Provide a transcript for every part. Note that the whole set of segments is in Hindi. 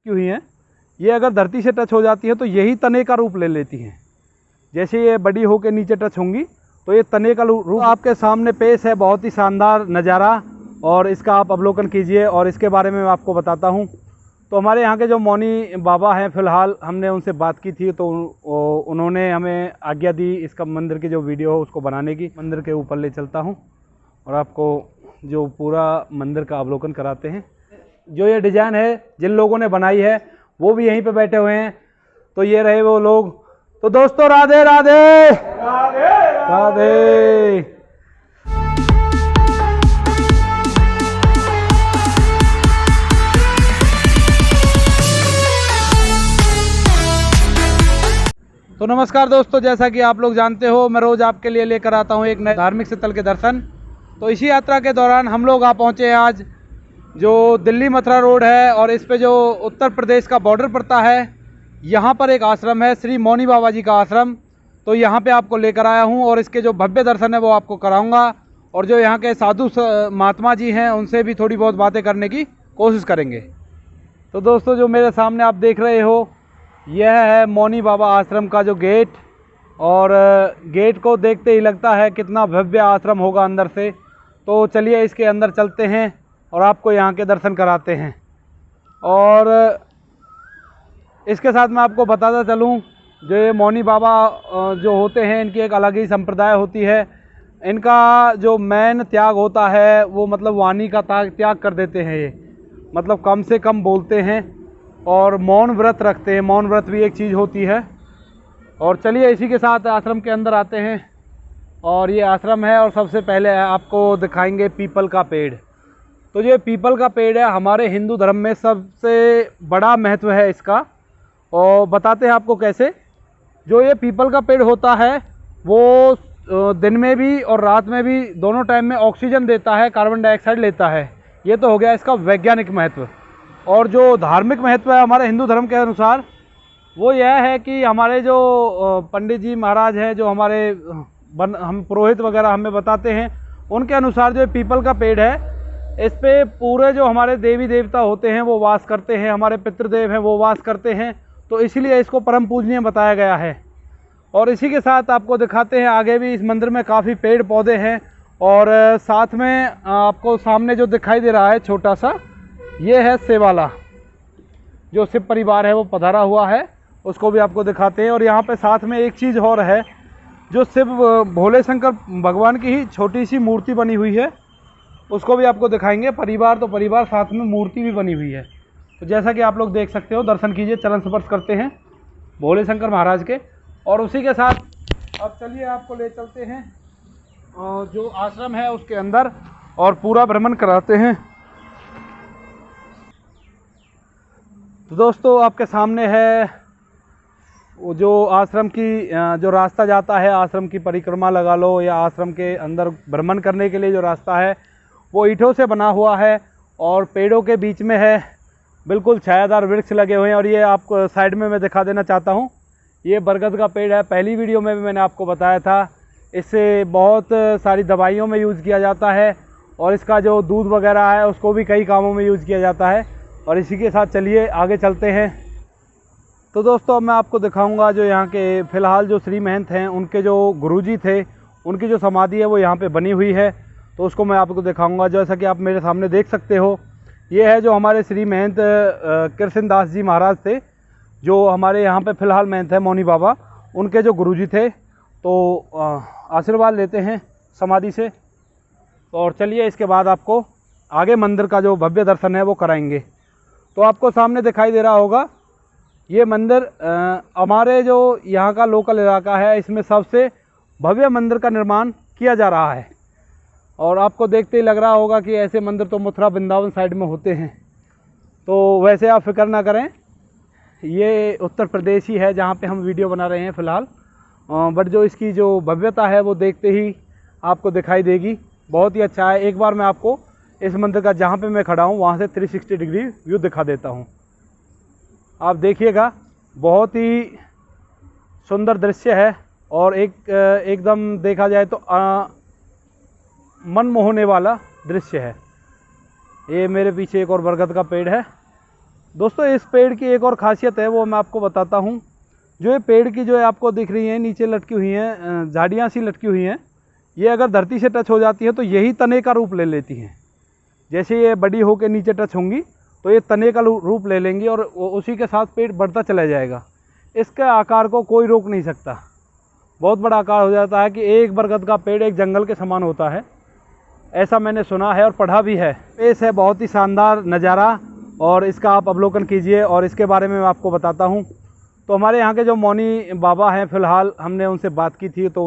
की हुई हैं, ये अगर धरती से टच हो जाती है तो यही तने का रूप ले लेती हैं। जैसे ये बड़ी होकर नीचे टच होंगी तो ये तने का रूप आपके सामने पेश है। बहुत ही शानदार नज़ारा, और इसका आप अवलोकन कीजिए और इसके बारे में मैं आपको बताता हूँ। तो हमारे यहाँ के जो मौनी बाबा हैं, फ़िलहाल हमने उनसे बात की थी तो उन्होंने हमें आज्ञा दी इसका मंदिर की जो वीडियो हो उसको बनाने की। मंदिर के ऊपर ले चलता हूँ और आपको जो पूरा मंदिर का अवलोकन कराते हैं। जो ये डिज़ाइन है जिन लोगों ने बनाई है वो भी यहीं पे बैठे हुए हैं। तो ये रहे वो लोग। तो दोस्तों राधे राधे राधे राधे। तो नमस्कार दोस्तों, जैसा कि आप लोग जानते हो मैं रोज़ आपके लिए लेकर आता हूं एक नए धार्मिक स्थल के दर्शन। तो इसी यात्रा के दौरान हम लोग आ पहुंचे हैं आज जो दिल्ली मथुरा रोड है, और इस पे जो उत्तर प्रदेश का बॉर्डर पड़ता है, यहाँ पर एक आश्रम है श्री मौनी बाबा जी का आश्रम। तो यहाँ पे आपको लेकर आया हूँ और इसके जो भव्य दर्शन है वो आपको कराऊँगा, और जो यहाँ के साधु महात्मा जी हैं उनसे भी थोड़ी बहुत बातें करने की कोशिश करेंगे। तो दोस्तों जो मेरे सामने आप देख रहे हो यह है मौनी बाबा आश्रम का जो गेट, और गेट को देखते ही लगता है कितना भव्य आश्रम होगा अंदर से। तो चलिए इसके अंदर चलते हैं और आपको यहाँ के दर्शन कराते हैं। और इसके साथ मैं आपको बताता चलूँ, जो ये मौनी बाबा जो होते हैं इनकी एक अलग ही संप्रदाय होती है। इनका जो मेन त्याग होता है वो मतलब वाणी का त्याग कर देते हैं। ये मतलब कम से कम बोलते हैं और मौन व्रत रखते हैं। मौन व्रत भी एक चीज़ होती है। और चलिए इसी के साथ आश्रम के अंदर आते हैं। और ये आश्रम है, और सबसे पहले आपको दिखाएंगे पीपल का पेड़। तो ये पीपल का पेड़ है, हमारे हिंदू धर्म में सबसे बड़ा महत्व है इसका, और बताते हैं आपको कैसे। जो ये पीपल का पेड़ होता है वो दिन में भी और रात में भी दोनों टाइम में ऑक्सीजन देता है, कार्बन डाइऑक्साइड लेता है। ये तो हो गया इसका वैज्ञानिक महत्व। और जो धार्मिक महत्व है हमारे हिंदू धर्म के अनुसार वो यह है कि हमारे जो पंडित जी महाराज हैं, जो हमारे हम पुरोहित वगैरह हमें बताते हैं, उनके अनुसार जो पीपल का पेड़ है इस पे पूरे जो हमारे देवी देवता होते हैं वो वास करते हैं, हमारे पितृदेव हैं वो वास करते हैं। तो इसलिए इसको परम पूजनीय बताया गया है। और इसी के साथ आपको दिखाते हैं आगे भी इस मंदिर में काफ़ी पेड़ पौधे हैं। और साथ में आपको सामने जो दिखाई दे रहा है छोटा सा, ये है सेवाला, जो शिव परिवार है वो पधारा हुआ है, उसको भी आपको दिखाते हैं। और यहाँ पे साथ में एक चीज़ और है, जो शिव भोले शंकर भगवान की ही छोटी सी मूर्ति बनी हुई है, उसको भी आपको दिखाएंगे। परिवार तो परिवार, साथ में मूर्ति भी बनी हुई है। तो जैसा कि आप लोग देख सकते हो, दर्शन कीजिए, चरण स्पर्श करते हैं भोले शंकर महाराज के। और उसी के साथ अब चलिए आपको ले चलते हैं जो आश्रम है उसके अंदर, और पूरा भ्रमण कराते हैं। तो दोस्तों आपके सामने है वो जो आश्रम की जो रास्ता जाता है, आश्रम की परिक्रमा लगा लो, या आश्रम के अंदर भ्रमण करने के लिए जो रास्ता है वो ईंटों से बना हुआ है और पेड़ों के बीच में है। बिल्कुल छायादार वृक्ष लगे हुए हैं। और ये आपको साइड में मैं दिखा देना चाहता हूँ, ये बरगद का पेड़ है। पहली वीडियो में भी मैंने आपको बताया था, इससे बहुत सारी दवाइयों में यूज़ किया जाता है, और इसका जो दूध वगैरह है उसको भी कई कामों में यूज़ किया जाता है। और इसी के साथ चलिए आगे चलते हैं। तो दोस्तों अब मैं आपको दिखाऊंगा जो यहाँ के फ़िलहाल जो श्री महंत हैं, उनके जो गुरुजी थे, उनकी जो समाधि है वो यहाँ पे बनी हुई है। तो उसको मैं आपको दिखाऊंगा। जैसा कि आप मेरे सामने देख सकते हो, ये है जो हमारे श्री महंत कृष्णदास जी महाराज थे, जो हमारे यहाँ पे फ़िलहाल महंत है मौनी बाबा, उनके जो गुरुजी थे। तो आशीर्वाद लेते हैं समाधि से। और चलिए इसके बाद आपको आगे मंदिर का जो भव्य दर्शन है वो कराएंगे। तो आपको सामने दिखाई दे रहा होगा ये मंदिर हमारे जो यहाँ का लोकल इलाका है, इसमें सबसे भव्य मंदिर का निर्माण किया जा रहा है। और आपको देखते ही लग रहा होगा कि ऐसे मंदिर तो मथुरा वृंदावन साइड में होते हैं। तो वैसे आप फिक्र ना करें, ये उत्तर प्रदेश ही है जहाँ पे हम वीडियो बना रहे हैं फ़िलहाल। बट जो इसकी जो भव्यता है वो देखते ही आपको दिखाई देगी। बहुत ही अच्छा है। एक बार मैं आपको इस मंदिर का जहाँ पे मैं खड़ा हूँ वहाँ से 360 डिग्री व्यू दिखा देता हूँ। आप देखिएगा, बहुत ही सुंदर दृश्य है, और एकदम देखा जाए तो मन मोहने वाला दृश्य है। ये मेरे पीछे एक और बरगद का पेड़ है, दोस्तों इस पेड़ की एक और ख़ासियत है, वो मैं आपको बताता हूँ। जो ये पेड़ की जो है आपको दिख रही है नीचे लटकी हुई हैं, झाड़ियाँ सी लटकी हुई हैं, ये अगर धरती से टच हो जाती है तो यही तने का रूप ले लेती हैं। जैसे ये बड़ी होकर नीचे टच होंगी तो ये तने का रूप ले लेंगी और उसी के साथ पेड़ बढ़ता चला जाएगा। इसके आकार को कोई रोक नहीं सकता, बहुत बड़ा आकार हो जाता है कि एक बरगद का पेड़ एक जंगल के समान होता है, ऐसा मैंने सुना है और पढ़ा भी है। पेश है बहुत ही शानदार नज़ारा और इसका आप अवलोकन कीजिए और इसके बारे में मैं आपको बताता हूँ। तो हमारे यहाँ के जो मौनी बाबा हैं, फ़िलहाल हमने उनसे बात की थी तो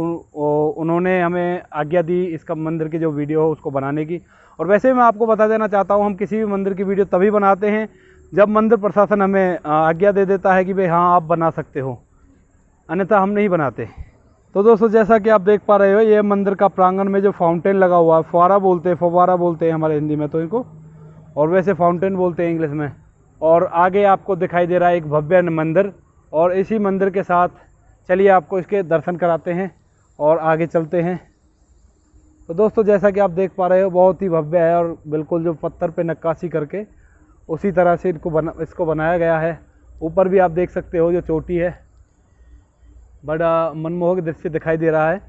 उन्होंने हमें आज्ञा दी इसका मंदिर की जो वीडियो हो उसको बनाने की। और वैसे मैं आपको बता देना चाहता हूँ, हम किसी भी मंदिर की वीडियो तभी बनाते हैं जब मंदिर प्रशासन हमें आज्ञा दे देता है कि भाई हाँ आप बना सकते हो, अन्यथा हम नहीं बनाते। तो दोस्तों जैसा कि आप देख पा रहे हो, ये मंदिर का प्रांगण में जो फाउंटेन लगा हुआ है, फुवारा बोलते हैं हमारे हिंदी में तो इनको, और वैसे फाउंटेन बोलते हैं इंग्लिश में। और आगे आपको दिखाई दे रहा है एक भव्य मंदिर, और इसी मंदिर के साथ चलिए आपको इसके दर्शन कराते हैं और आगे चलते हैं। तो दोस्तों जैसा कि आप देख पा रहे हो, बहुत ही भव्य है और बिल्कुल जो पत्थर पे नक्काशी करके उसी तरह से इसको बनाया गया है। ऊपर भी आप देख सकते हो जो चोटी है, बड़ा मनमोहक दृश्य दिखाई दे रहा है।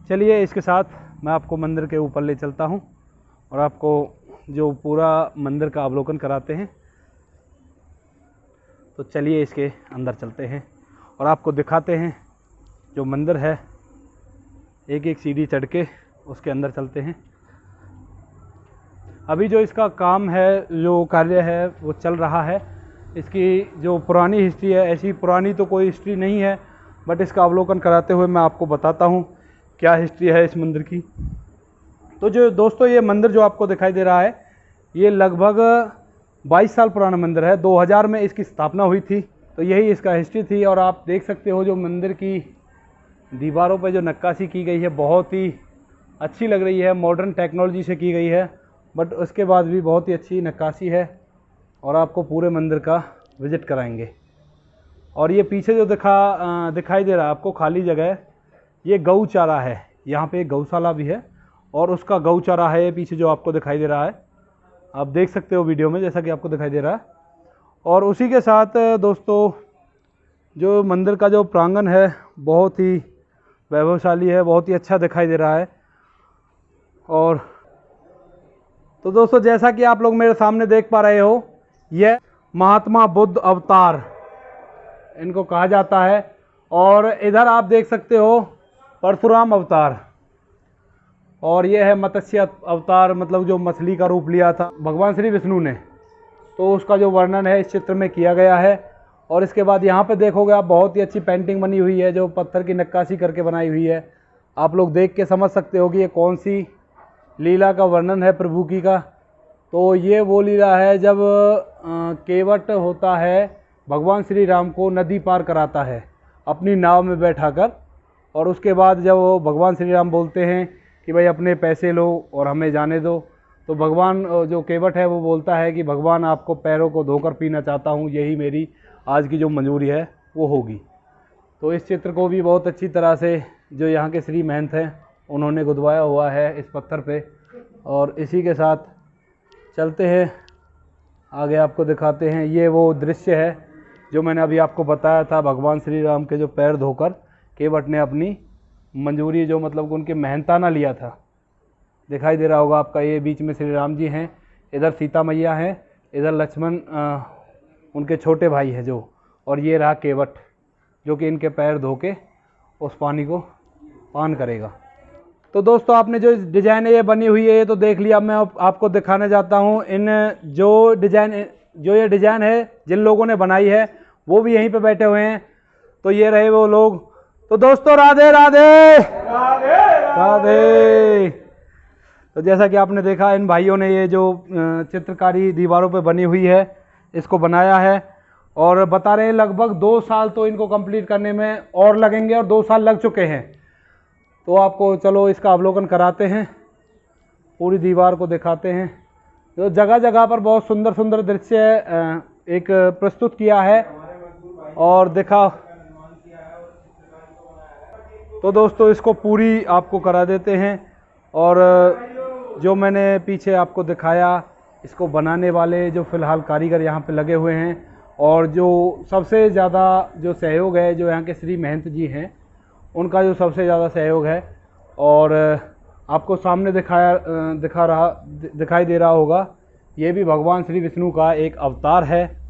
चलिए इसके साथ मैं आपको मंदिर के ऊपर ले चलता हूँ और आपको जो पूरा मंदिर का अवलोकन कराते हैं। तो चलिए इसके अंदर चलते हैं और आपको दिखाते हैं जो मंदिर है। एक एक सीढ़ी चढ़ के उसके अंदर चलते हैं। अभी जो इसका काम है, जो कार्य है वो चल रहा है। इसकी जो पुरानी हिस्ट्री है, ऐसी पुरानी तो कोई हिस्ट्री नहीं है, बट इसका अवलोकन कराते हुए मैं आपको बताता हूँ क्या हिस्ट्री है इस मंदिर की। तो जो दोस्तों ये मंदिर जो आपको दिखाई दे रहा है, ये लगभग 22 साल पुराना मंदिर है। 2000 में इसकी स्थापना हुई थी, तो यही इसका हिस्ट्री थी। और आप देख सकते हो जो मंदिर की दीवारों पर जो नक्काशी की गई है बहुत ही अच्छी लग रही है, मॉडर्न टेक्नोलॉजी से की गई है, बट उसके बाद भी बहुत ही अच्छी नक्काशी है। और आपको पूरे मंदिर का विज़िट कराएंगे। और ये पीछे जो दिखाई दे रहा है आपको खाली जगह, ये गौचारा है। यहाँ पे एक गौशाला भी है और उसका गौचारा है ये पीछे जो आपको दिखाई दे रहा है। आप देख सकते हो वीडियो में जैसा कि आपको दिखाई दे रहा है। और उसी के साथ दोस्तों जो मंदिर का जो प्रांगण है बहुत ही वैभवशाली है, बहुत ही अच्छा दिखाई दे रहा है। और तो दोस्तों जैसा कि आप लोग मेरे सामने देख पा रहे हो, यह महात्मा बुद्ध अवतार इनको कहा जाता है। और इधर आप देख सकते हो परशुराम अवतार, और यह है मत्स्य अवतार, मतलब जो मछली का रूप लिया था भगवान श्री विष्णु ने, तो उसका जो वर्णन है इस चित्र में किया गया है। और इसके बाद यहाँ पे देखोगे आप बहुत ही अच्छी पेंटिंग बनी हुई है जो पत्थर की नक्काशी करके बनाई हुई है। आप लोग देख के समझ सकते हो कि ये कौन सी लीला का वर्णन है प्रभु की का। तो ये वो लीला है जब केवट होता है, भगवान श्री राम को नदी पार कराता है अपनी नाव में बैठाकर, और उसके बाद जब वो भगवान श्री राम बोलते हैं कि भाई अपने पैसे लो और हमें जाने दो, तो भगवान जो केवट है वो बोलता है कि भगवान आपको पैरों को धोकर पीना चाहता हूँ, यही मेरी आज की जो मंजूरी है वो होगी। तो इस चित्र को भी बहुत अच्छी तरह से जो यहाँ के श्री महंत हैं उन्होंने गुदवाया हुआ है इस पत्थर पे। और इसी के साथ चलते हैं आगे, आपको दिखाते हैं। ये वो दृश्य है जो मैंने अभी आपको बताया था, भगवान श्री राम के जो पैर धोकर केवट ने अपनी मंजूरी, जो मतलब उनके मेहनताना लिया था, दिखाई दे रहा होगा आपका। ये बीच में श्री राम जी हैं, इधर सीता मैया हैं, इधर लक्ष्मण उनके छोटे भाई है जो, और ये रहा केवट जो कि इनके पैर धो के उस पानी को पान करेगा। तो दोस्तों आपने जो डिज़ाइन ये बनी हुई है ये तो देख लिया। मैं आपको दिखाने जाता हूँ इन जो ये डिज़ाइन है जिन लोगों ने बनाई है वो भी यहीं पे बैठे हुए हैं। तो ये रहे वो लोग। तो दोस्तों राधे राधे राधे राधे। तो जैसा कि आपने देखा इन भाइयों ने ये जो चित्रकारी दीवारों पे बनी हुई है इसको बनाया है, और बता रहे हैं लगभग 2 साल तो इनको कंप्लीट करने में और लगेंगे, और 2 साल लग चुके हैं। तो आपको चलो इसका अवलोकन कराते हैं, पूरी दीवार को दिखाते हैं। जो जगह जगह पर बहुत सुंदर सुंदर दृश्य एक प्रस्तुत किया है और देखा। तो दोस्तों इसको पूरी आपको करा देते हैं। और जो मैंने पीछे आपको दिखाया इसको बनाने वाले जो फ़िलहाल कारीगर यहाँ पे लगे हुए हैं, और जो सबसे ज़्यादा जो सहयोग है जो यहाँ के श्री महंत जी हैं उनका जो सबसे ज़्यादा सहयोग है। और आपको सामने दिखाई दे रहा होगा, ये भी भगवान श्री विष्णु का एक अवतार है।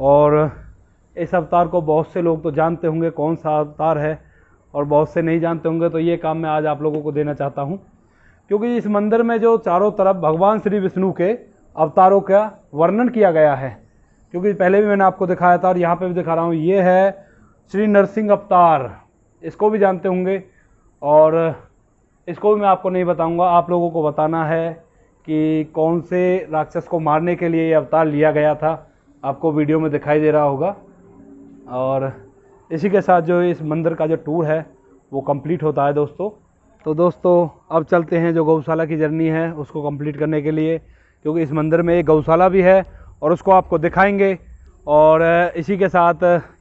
और इस अवतार को बहुत से लोग तो जानते होंगे कौन सा अवतार है, और बहुत से नहीं जानते होंगे। तो ये काम मैं आज आप लोगों को देना चाहता हूँ, क्योंकि इस मंदिर में जो चारों तरफ भगवान श्री विष्णु के अवतारों का वर्णन किया गया है, क्योंकि पहले भी मैंने आपको दिखाया था और यहाँ पे भी दिखा रहा हूँ। ये है श्री नरसिंह अवतार, इसको भी जानते होंगे, और इसको भी मैं आपको नहीं बताऊंगा, आप लोगों को बताना है कि कौन से राक्षस को मारने के लिए ये अवतार लिया गया था। आपको वीडियो में दिखाई दे रहा होगा। और इसी के साथ जो इस मंदिर का जो टूर है वो कंप्लीट होता है दोस्तों। तो दोस्तों अब चलते हैं जो गौशाला की जर्नी है उसको कंप्लीट करने के लिए, क्योंकि इस मंदिर में एक गौशाला भी है और उसको आपको दिखाएंगे। और इसी के साथ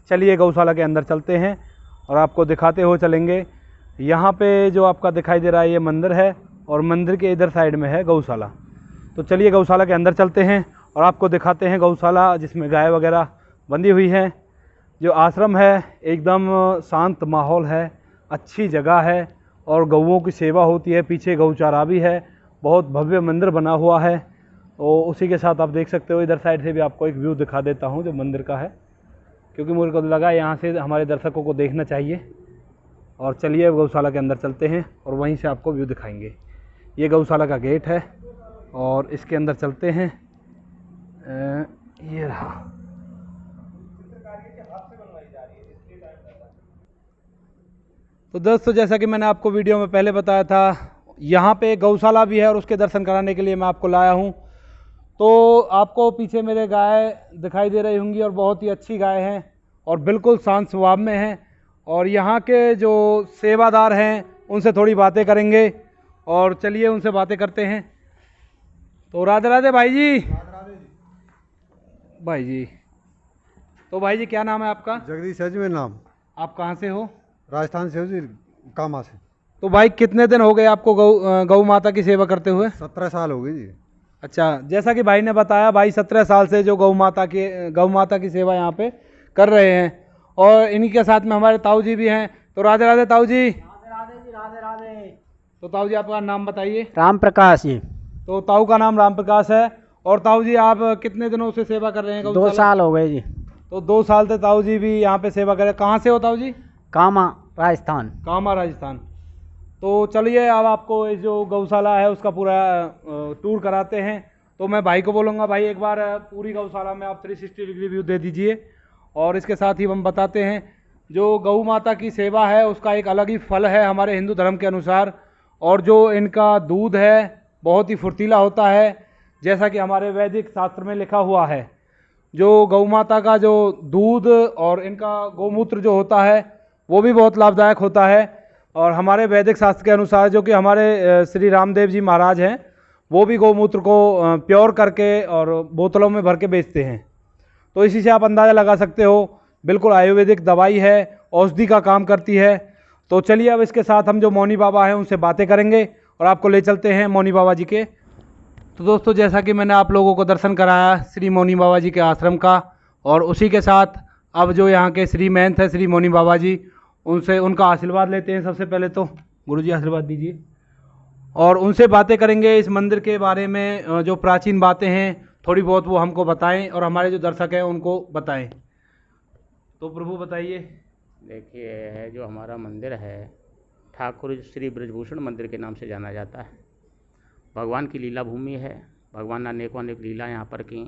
चलिए गौशाला के अंदर चलते हैं और आपको दिखाते हुए चलेंगे। यहाँ पे जो आपका दिखाई दे रहा है ये मंदिर है, और मंदिर के इधर साइड में है गौशाला। तो चलिए गौशाला के अंदर चलते हैं और आपको दिखाते हैं गौशाला, जिसमें गाय वगैरह बंधी हुई हैं। जो आश्रम है एकदम शांत माहौल है, अच्छी जगह है, और गौओं की सेवा होती है। पीछे गौचारा भी है, बहुत भव्य मंदिर बना हुआ है। और उसी के साथ आप देख सकते हो, इधर साइड से भी आपको एक व्यू दिखा देता हूँ जो मंदिर का है, क्योंकि मुझे को लगा यहाँ से हमारे दर्शकों को देखना चाहिए। और चलिए गौशाला के अंदर चलते हैं और वहीं से आपको व्यू दिखाएंगे। ये गौशाला का गेट है और इसके अंदर चलते हैं। ये रहा। तो दोस्तों जैसा कि मैंने आपको वीडियो में पहले बताया था, यहाँ पे गौशाला भी है और उसके दर्शन कराने के लिए मैं आपको लाया हूँ। तो आपको पीछे मेरे गाय दिखाई दे रही होंगी, और बहुत ही अच्छी गाय हैं और बिल्कुल शांत स्वभाव में हैं। और यहाँ के जो सेवादार हैं उनसे थोड़ी बातें करेंगे, और चलिए उनसे बातें करते हैं। तो राधे राधे भाई जी। राधे भाई जी, तो भाई जी क्या नाम है आपका? जगदीश है जी मेरा नाम। आप कहाँ से हो? राजस्थान से हो जी, कामा से। तो भाई कितने दिन हो गए आपको गौ माता की सेवा करते हुए? 17 साल हो गए जी। अच्छा, जैसा कि भाई ने बताया, भाई 17 साल से जो गौ माता की सेवा यहाँ पे कर रहे हैं। और इन्हीं के साथ में हमारे ताऊ जी भी हैं। तो राधे राधे ताऊ जी। राधे राधे जी, राधे राधे। तो ताऊ जी आपका नाम बताइए। राम प्रकाश जी। तो ताऊ का नाम राम प्रकाश है। और ताऊ जी आप कितने दिनों से सेवा कर रहे हैं? 2 साल हो गए जी। तो 2 साल से ताऊ जी भी यहाँ पे सेवा कर रहे हैं। कहाँ से हो ताऊ जी? कामा राजस्थान। कामा राजस्थान। तो चलिए अब आपको ये जो गौशाला है उसका पूरा टूर कराते हैं। तो मैं भाई को बोलूँगा, भाई एक बार पूरी गौशाला में आप 360 डिग्री व्यू दे दीजिए। और इसके साथ ही हम बताते हैं, जो गौ माता की सेवा है उसका एक अलग ही फल है हमारे हिंदू धर्म के अनुसार। और जो इनका दूध है बहुत ही फुर्तीला होता है, जैसा कि हमारे वैदिक शास्त्र में लिखा हुआ है। जो गौ माता का जो दूध और इनका गौमूत्र जो होता है वो भी बहुत लाभदायक होता है। और हमारे वैदिक शास्त्र के अनुसार, जो कि हमारे श्री रामदेव जी महाराज हैं, वो भी गौमूत्र को प्योर करके और बोतलों में भर के बेचते हैं। तो इसी से आप अंदाज़ा लगा सकते हो, बिल्कुल आयुर्वेदिक दवाई है, औषधि का काम करती है। तो चलिए अब इसके साथ हम जो मौनी बाबा हैं उनसे बातें करेंगे और आपको ले चलते हैं मौनी बाबा जी के। तो दोस्तों जैसा कि मैंने आप लोगों को दर्शन कराया श्री मौनी बाबा जी के आश्रम का, और उसी के साथ अब जो यहाँ के श्री महंत है श्री मौनी बाबा जी, उनसे उनका आशीर्वाद लेते हैं। सबसे पहले तो गुरुजी आशीर्वाद दीजिए, और उनसे बातें करेंगे इस मंदिर के बारे में। जो प्राचीन बातें हैं थोड़ी बहुत वो हमको बताएं और हमारे जो दर्शक हैं उनको बताएं। तो प्रभु बताइए। देखिए, है जो हमारा मंदिर है, ठाकुर श्री ब्रजभूषण मंदिर के नाम से जाना जाता है। भगवान की लीला भूमि है। भगवान ने अनेकों अनेक लीला यहाँ पर की।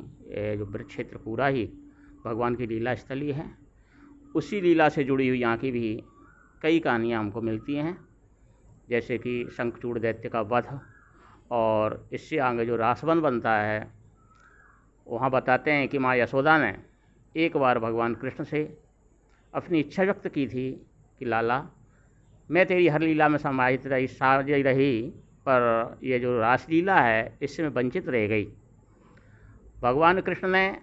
जो ब्रज क्षेत्र पूरा ही भगवान की लीला स्थली है। उसी लीला से जुड़ी हुई यहाँ की भी कई कहानियाँ हमको मिलती हैं, जैसे कि शंखचूड़ दैत्य का वध, और इससे आगे जो रासवन बनता है, वहाँ बताते हैं कि माँ यशोदा ने एक बार भगवान कृष्ण से अपनी इच्छा व्यक्त की थी कि लाला, मैं तेरी हर लीला में समाहित रही, साझी रही, पर ये जो रासलीला है इससे मैं वंचित रह गई। भगवान कृष्ण ने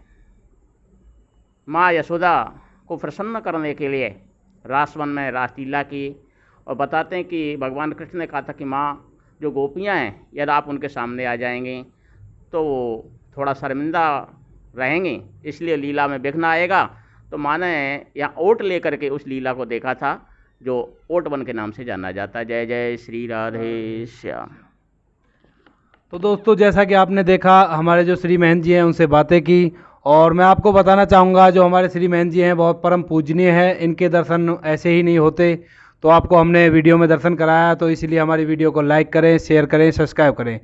माँ यशोदा को प्रसन्न करने के लिए रासवन में रासलीला की। और बताते हैं कि भगवान कृष्ण ने कहा था कि माँ, जो गोपियाँ हैं, यदि आप उनके सामने आ जाएंगे तो वो थोड़ा शर्मिंदा रहेंगे, इसलिए लीला में विघ्न आएगा। तो माने यहाँ ओट लेकर के उस लीला को देखा था जो ओटवन के नाम से जाना जाता है। जय जय श्री राधे श्याम। तो दोस्तों जैसा कि आपने देखा हमारे जो श्री महंत जी हैं उनसे बातें की, और मैं आपको बताना चाहूँगा जो हमारे श्री महंत जी हैं बहुत परम पूजनीय है, इनके दर्शन ऐसे ही नहीं होते। तो आपको हमने वीडियो में दर्शन कराया, तो इसलिए हमारी वीडियो को लाइक करें, शेयर करें, सब्सक्राइब करें।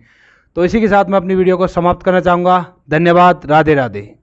तो इसी के साथ मैं अपनी वीडियो को समाप्त करना चाहूँगा। धन्यवाद। राधे राधे।